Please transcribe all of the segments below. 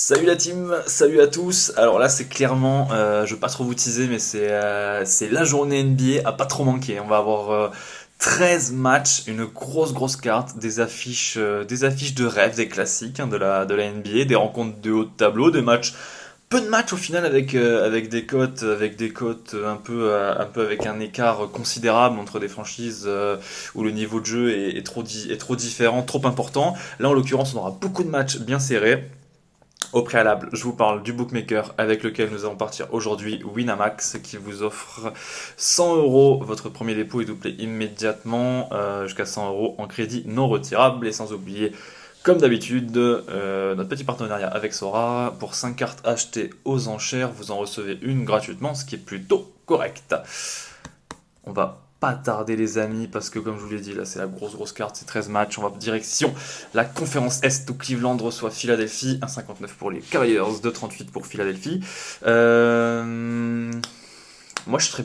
Salut la team, salut à tous. Alors là, c'est clairement, je veux pas trop vous teaser, mais c'est la journée NBA à pas trop manquer. On va avoir 13 matchs, une grosse carte, des affiches de rêve, des classiques hein, de la NBA, des rencontres de haut de tableau, des matchs, peu de matchs au final avec des cotes un peu avec un écart considérable entre des franchises où le niveau de jeu est trop différent, trop important. Là, en l'occurrence, on aura beaucoup de matchs bien serrés. Au préalable, je vous parle du bookmaker avec lequel nous allons partir aujourd'hui, Winamax, qui vous offre 100 euros. Votre premier dépôt est doublé immédiatement jusqu'à 100 euros en crédit non retirable. Et sans oublier, comme d'habitude, notre petit partenariat avec Sora. Pour 5 cartes achetées aux enchères, vous en recevez une gratuitement, ce qui est plutôt correct. On va pas tarder les amis parce que comme je vous l'ai dit là c'est la grosse carte, c'est 13 matchs, on va direction la conférence Est où Cleveland reçoit Philadelphie, 1,59 pour les Cavaliers, 2,38 pour Philadelphie. Moi, je serais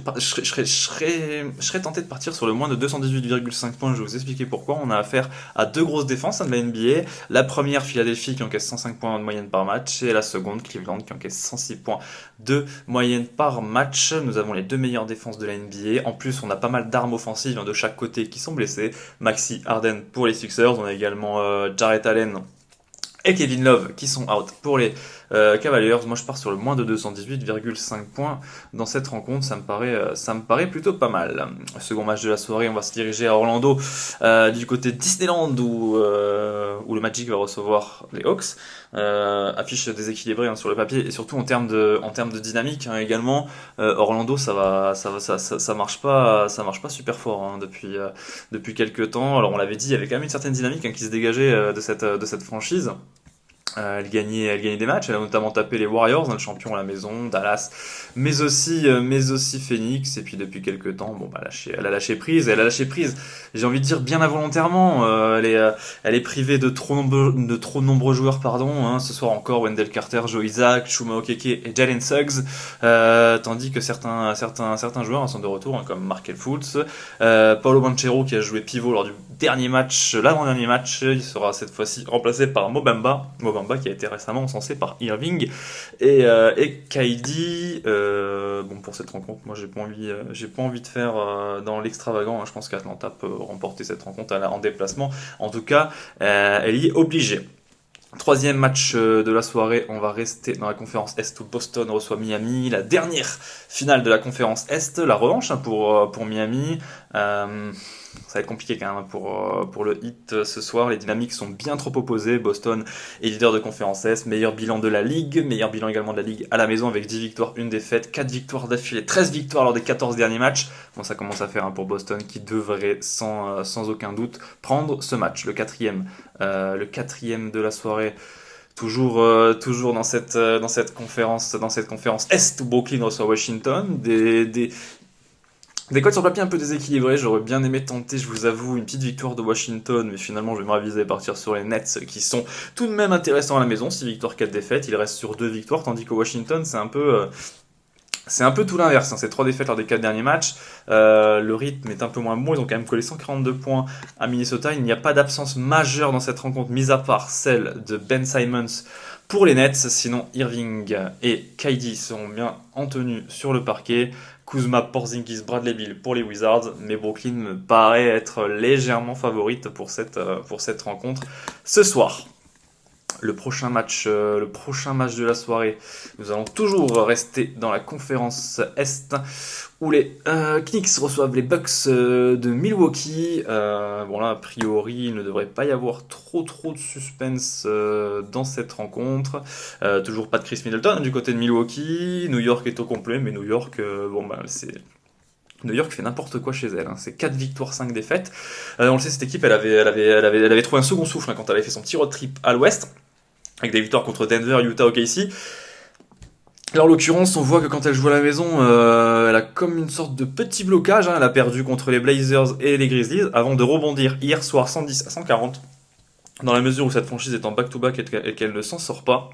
tenté de partir sur le moins de 218,5 points. Je vais vous expliquer pourquoi. On a affaire à deux grosses défenses hein, de la NBA. La première, Philadelphie, qui encaisse 105 points de moyenne par match. Et la seconde, Cleveland, qui encaisse 106 points de moyenne par match. Nous avons les deux meilleures défenses de la NBA. En plus, on a pas mal d'armes offensives hein, de chaque côté qui sont blessées. Maxi Harden pour les Sixers. On a également Jarrett Allen et Kevin Love qui sont out pour les Cavaliers. Moi je pars sur le moins de 218,5 points dans cette rencontre, ça me paraît plutôt pas mal. Second match de la soirée, on va se diriger à Orlando du côté de Disneyland où le Magic va recevoir les Hawks. Affiche déséquilibrée hein, sur le papier et surtout en termes de dynamique hein, également. Orlando ça marche pas super fort hein, depuis quelques temps. Alors on l'avait dit, il y avait quand même une certaine dynamique hein, qui se dégageait de cette franchise. Elle gagnait des matchs, elle a notamment tapé les Warriors, hein, le champion à la maison, Dallas, mais aussi Phoenix, et puis depuis quelques temps, bon, bah, elle a lâché prise, j'ai envie de dire bien involontairement, elle est privée de trop nombreux joueurs, pardon, hein, ce soir encore, Wendell Carter, Joe Isaac, Chuma Okeke et Jalen Suggs, tandis que certains joueurs hein, sont de retour, hein, comme Markel Fultz, Paolo Banchero qui a joué pivot lors du l'avant-dernier match, il sera cette fois-ci remplacé par Mobamba qui a été récemment encensé par Irving et KD. Bon pour cette rencontre, moi j'ai pas envie de faire dans l'extravagant. Hein. Je pense qu'Atlanta peut remporter cette rencontre en déplacement. En tout cas, elle y est obligée. Troisième match de la soirée, on va rester dans la conférence Est où Boston reçoit Miami, la dernière finale de la conférence Est, la revanche hein, pour Miami. Ça va être compliqué quand même hein, pour le Heat ce soir, les dynamiques sont bien trop opposées. Boston est leader de conférence Est, meilleur bilan de la Ligue, meilleur bilan également de la Ligue à la maison avec 10 victoires, 1 défaite, 4 victoires d'affilée, 13 victoires lors des 14 derniers matchs. Bon ça commence à faire hein, pour Boston qui devrait sans aucun doute prendre ce match, le quatrième de la soirée. Toujours dans cette conférence Est où Brooklyn reçoit Washington, des codes sur papier un peu déséquilibrés, j'aurais bien aimé tenter, je vous avoue, une petite victoire de Washington, mais finalement je vais me raviser et partir sur les Nets qui sont tout de même intéressants à la maison, 6 victoires, 4 défaites, il reste sur 2 victoires, tandis que Washington c'est un peu tout l'inverse, hein. C'est 3 défaites lors des 4 derniers matchs. Le rythme est un peu moins bon, ils ont quand même collé 142 points à Minnesota. Il n'y a pas d'absence majeure dans cette rencontre, mis à part celle de Ben Simmons pour les Nets. Sinon, Irving et KD seront bien en tenue sur le parquet. Kuzma, Porzingis, Bradley Beal pour les Wizards, mais Brooklyn me paraît être légèrement favorite pour cette rencontre ce soir. Le prochain match de la soirée, nous allons toujours rester dans la conférence Est où les Knicks reçoivent les Bucks de Milwaukee. Bon là, a priori, il ne devrait pas y avoir trop de suspense dans cette rencontre. Toujours pas de Chris Middleton hein, du côté de Milwaukee. New York est au complet, mais New York, New York fait n'importe quoi chez elle, hein. C'est 4 victoires, 5 défaites. On le sait, cette équipe, elle avait trouvé un second souffle hein, quand elle avait fait son petit road trip à l'ouest, avec des victoires contre Denver, Utah, OKC. Là, en l'occurrence, on voit que quand elle joue à la maison, elle a comme une sorte de petit blocage. Hein. Elle a perdu contre les Blazers et les Grizzlies avant de rebondir hier soir 110 à 140. Dans la mesure où cette franchise est en back-to-back et qu'elle ne s'en sort pas.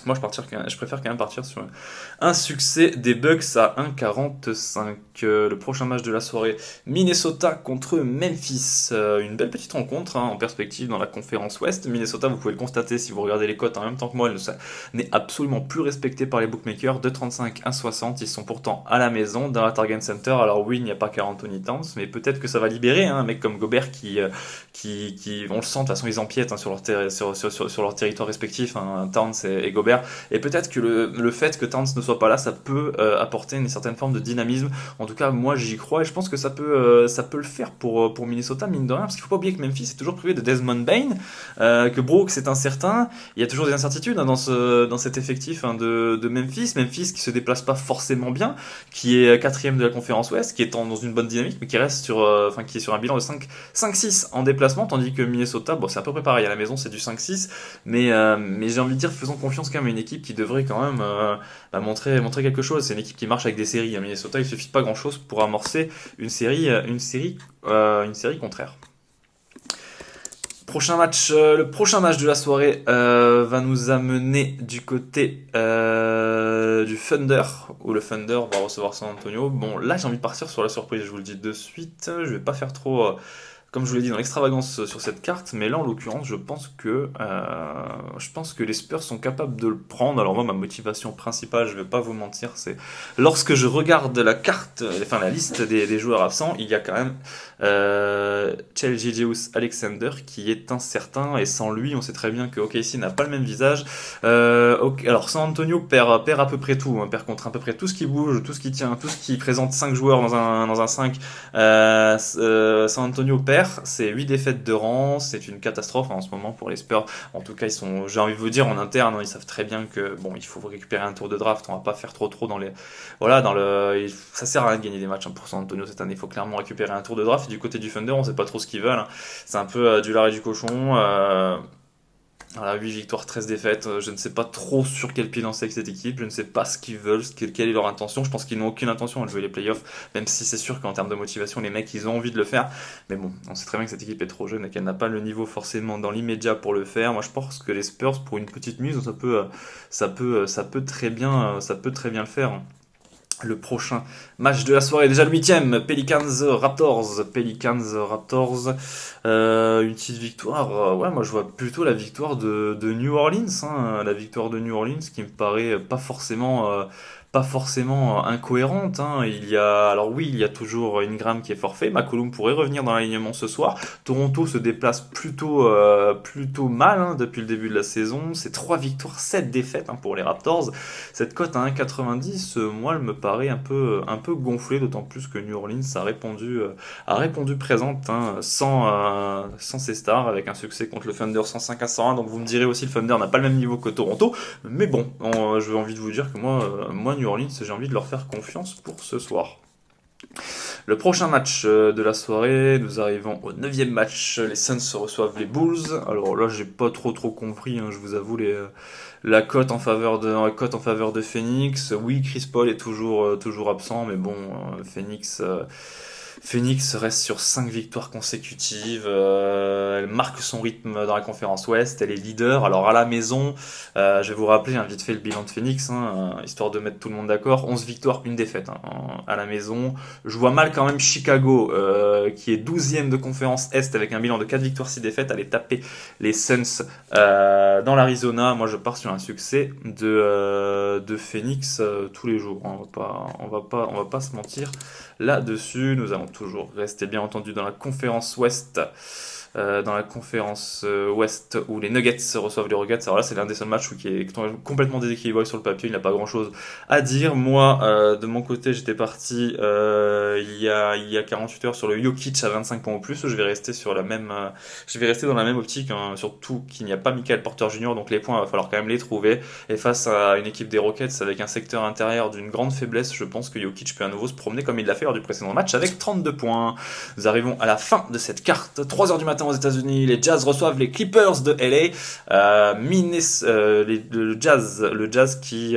Moi, je préfère quand même partir sur un succès des Bucks à 1,45. Le prochain match de la soirée, Minnesota contre Memphis. Une belle petite rencontre en perspective dans la conférence Ouest. Minnesota, vous pouvez le constater si vous regardez les cotes en même temps que moi, elle n'est absolument plus respectée par les bookmakers. 2,35, 1,60. Ils sont pourtant à la maison, dans la Target Center. Alors oui, il n'y a pas Karl Anthony Towns, mais peut-être que ça va libérer un mec comme Gobert on le sent, de toute façon, ils empiètent sur sur leur territoire respectif, Towns et Gobert. Et peut-être que le fait que Towns ne soit pas là, ça peut apporter une certaine forme de dynamisme. En tout cas, moi j'y crois et je pense que ça peut le faire pour Minnesota, mine de rien. Parce qu'il ne faut pas oublier que Memphis est toujours privé de Desmond Bane, que Brooks est incertain. Il y a toujours des incertitudes dans cet effectif de Memphis. Memphis qui se déplace pas forcément bien, qui est quatrième de la conférence Ouest, qui est dans une bonne dynamique, mais qui reste qui est sur un bilan de 5-6 en déplacement, tandis que Minnesota, bon, c'est à peu près pareil. À la maison, c'est du 5-6, mais j'ai envie de dire, faisons confiance quand même à une équipe qui devrait quand même montrer quelque chose. C'est une équipe qui marche avec des séries. À Minnesota, il suffit pas grand-chose pour amorcer une série contraire. Le prochain match de la soirée va nous amener du côté du Thunder, où le Thunder va recevoir San Antonio. Bon, là j'ai envie de partir sur la surprise, je vous le dis de suite. Je vais pas faire trop, comme je vous l'ai dit, dans l'extravagance sur cette carte, mais là en l'occurrence, je pense que les Spurs sont capables de le prendre. Alors moi, ma motivation principale, je vais pas vous mentir, c'est lorsque je regarde la carte, enfin la liste des joueurs absents, il y a quand même Shai Gilgeous-Alexander qui est incertain, et sans lui, on sait très bien que OKC n'a pas le même visage. Alors San Antonio perd à peu près tout, perd contre à peu près tout ce qui bouge, tout ce qui tient, tout ce qui présente 5 joueurs dans un 5. San Antonio perd, c'est 8 défaites de rang, c'est une catastrophe en ce moment pour les Spurs. En tout cas, j'ai envie de vous dire, en interne, ils savent très bien que bon, il faut récupérer un tour de draft, on va pas faire trop dans les ça sert à rien de gagner des matchs pour San Antonio cette année, il faut clairement récupérer un tour de draft. Et du côté du Thunder, on sait pas trop ce qu'ils veulent. C'est un peu du lard et du cochon. Voilà, 8 victoires, 13 défaites. Je ne sais pas trop sur quel pied lancer avec cette équipe. Je ne sais pas ce qu'ils veulent, quelle est leur intention. Je pense qu'ils n'ont aucune intention de jouer les playoffs, même si c'est sûr qu'en termes de motivation, les mecs, ils ont envie de le faire. Mais bon, on sait très bien que cette équipe est trop jeune et qu'elle n'a pas le niveau forcément dans l'immédiat pour le faire. Moi, je pense que les Spurs, pour une petite mise, ça peut très bien le faire. Le prochain match de la soirée, déjà le 8ème, Pelicans Raptors, une petite victoire. Ouais, moi je vois plutôt la victoire de New Orleans, la victoire de New Orleans qui me paraît pas forcément incohérente. Alors oui, il y a toujours Ingram qui est forfait. McCollum pourrait revenir dans l'alignement ce soir. Toronto se déplace plutôt mal depuis le début de la saison. C'est 3 victoires, 7 défaites pour les Raptors. Cette cote à 1,90, moi, elle me paraît un peu gonflée, d'autant plus que New Orleans a répondu présente sans ses stars, avec un succès contre le Thunder 105-101. Donc vous me direz aussi, le Thunder n'a pas le même niveau que Toronto. Mais bon, j'ai envie de vous dire que moi New Orleans, j'ai envie de leur faire confiance pour ce soir. Le prochain match de la soirée, nous arrivons au 9ème match. Les Suns reçoivent les Bulls. Alors là, j'ai pas trop compris, je vous avoue, la cote en faveur de Phoenix. Oui, Chris Paul est toujours absent, mais bon, Phoenix reste sur 5 victoires consécutives, elle marque son rythme dans la conférence Ouest, elle est leader. Alors à la maison, je vais vous rappeler vite fait le bilan de Phoenix, histoire de mettre tout le monde d'accord. 11 victoires, une défaite à la maison. Je vois mal quand même Chicago, qui est 12ème de conférence Est avec un bilan de 4 victoires, 6 défaites, aller taper les Suns dans l'Arizona. Moi je pars sur un succès de Phoenix tous les jours. On va pas se mentir là-dessus. Nous allons toujours rester bien entendu dans la conférence Ouest. Ouest où les Nuggets reçoivent les Rockets. Alors là, c'est l'un des seuls matchs qui est complètement déséquilibré sur le papier. Il n'a pas grand-chose à dire. Moi, de mon côté, j'étais parti il y a 48 heures sur le Jokic à 25 points ou plus. Je vais rester dans la même optique, surtout qu'il n'y a pas Michael Porter Jr. Donc les points, il va falloir quand même les trouver. Et face à une équipe des Rockets avec un secteur intérieur d'une grande faiblesse, je pense que Jokic peut à nouveau se promener comme il l'a fait lors du précédent match avec 32 points. Nous arrivons à la fin de cette carte. 3h du matin. matin aux États-Unis, les Jazz reçoivent les Clippers de LA. Le Jazz qui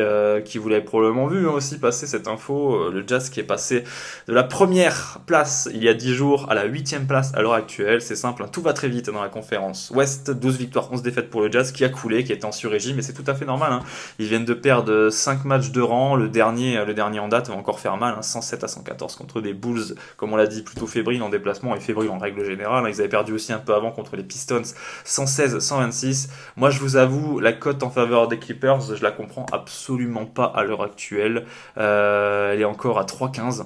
vous l'avez probablement vu aussi passer cette info, le Jazz qui est passé de la première place il y a 10 jours à la 8e place à l'heure actuelle. C'est simple, hein, tout va très vite dans la conférence Ouest. 12 victoires, 11 défaites pour le Jazz qui a coulé, qui était en sur-régime, et c'est tout à fait normal. Hein. Ils viennent de perdre 5 matchs de rang, le dernier en date va encore faire mal, hein, 107-114 contre des Bulls, comme on l'a dit, plutôt fébriles en déplacement et fébriles en règle générale. Ils avaient perdu aussi un peu avant contre les Pistons, 116-126. Moi je vous avoue, la cote en faveur des Clippers, je la comprends absolument pas à l'heure actuelle. Elle est encore à 3,15.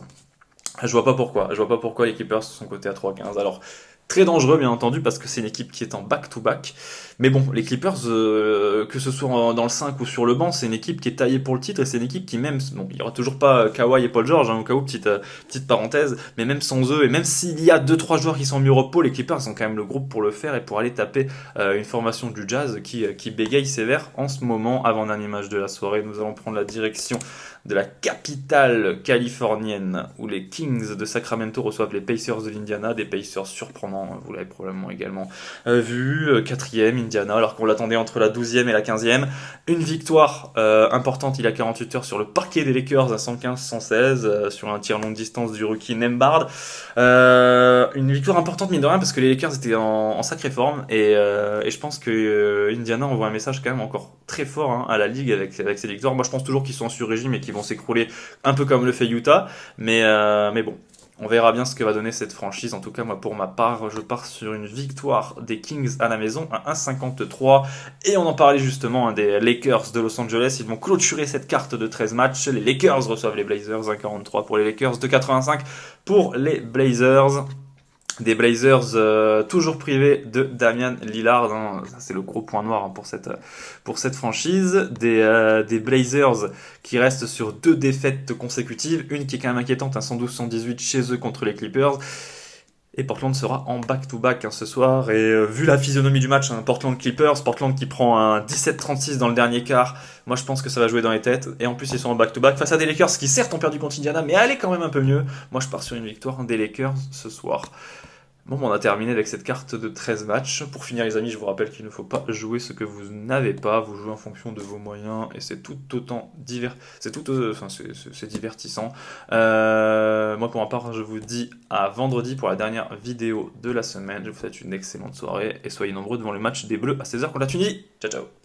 Je vois pas pourquoi les Clippers sont cotés à 3,15. Alors, très dangereux bien entendu parce que c'est une équipe qui est en back-to-back. Mais bon, les Clippers, que ce soit dans le 5 ou sur le banc, c'est une équipe qui est taillée pour le titre et c'est une équipe qui même, bon, il y aura toujours pas Kawhi et Paul George, hein, au cas où, petite parenthèse, mais même sans eux et même s'il y a 2-3 joueurs qui sont mis au repos, les Clippers sont quand même le groupe pour le faire et pour aller taper une formation du Jazz qui bégaye sévère en ce moment. Avant dernier match de la soirée, nous allons prendre la direction de la capitale californienne où les Kings de Sacramento reçoivent les Pacers de l'Indiana, des Pacers surprenants, vous l'avez probablement également vu, 4e Indiana alors qu'on l'attendait entre la 12e et la 15e. Une victoire importante il y a 48 heures sur le parquet des Lakers à 115-116 sur un tir longue distance du rookie Nembhard. Une victoire importante mine de rien parce que les Lakers étaient en sacrée forme et je pense que Indiana envoie un message quand même encore très fort, hein, à la ligue avec ces victoires. Moi je pense toujours qu'ils sont en sur-régime et qu'ils vont s'écrouler un peu comme le fait Utah, mais bon, on verra bien ce que va donner cette franchise. En tout cas, moi pour ma part, je pars sur une victoire des Kings à la maison à 1,53. Et on en parlait justement, hein, des Lakers de Los Angeles. Ils vont clôturer cette carte de 13 matchs. Les Lakers reçoivent les Blazers, 1,43 pour les Lakers, 2,85 pour les Blazers. Des Blazers toujours privés de Damian Lillard, hein. Ça, c'est le gros point noir, hein, pour cette franchise. Des Blazers qui restent sur 2 défaites consécutives, une qui est quand même inquiétante, un 112-118 chez eux contre les Clippers. Et Portland sera en back-to-back, hein, ce soir. Et vu la physionomie du match, hein, Portland-Clippers, Portland qui prend un 17-36 dans le dernier quart, moi je pense que ça va jouer dans les têtes. Et en plus ils sont en back-to-back face à des Lakers qui certes ont perdu contre Indiana, mais allez quand même un peu mieux. Moi je pars sur une victoire des Lakers ce soir. Bon, on a terminé avec cette carte de 13 matchs. Pour finir les amis, je vous rappelle qu'il ne faut pas jouer ce que vous n'avez pas. Vous jouez en fonction de vos moyens et c'est tout autant c'est divertissant. Moi pour ma part, je vous dis à vendredi pour la dernière vidéo de la semaine. Je vous souhaite une excellente soirée et soyez nombreux devant le match des Bleus à 16h contre la Tunisie. Ciao ciao.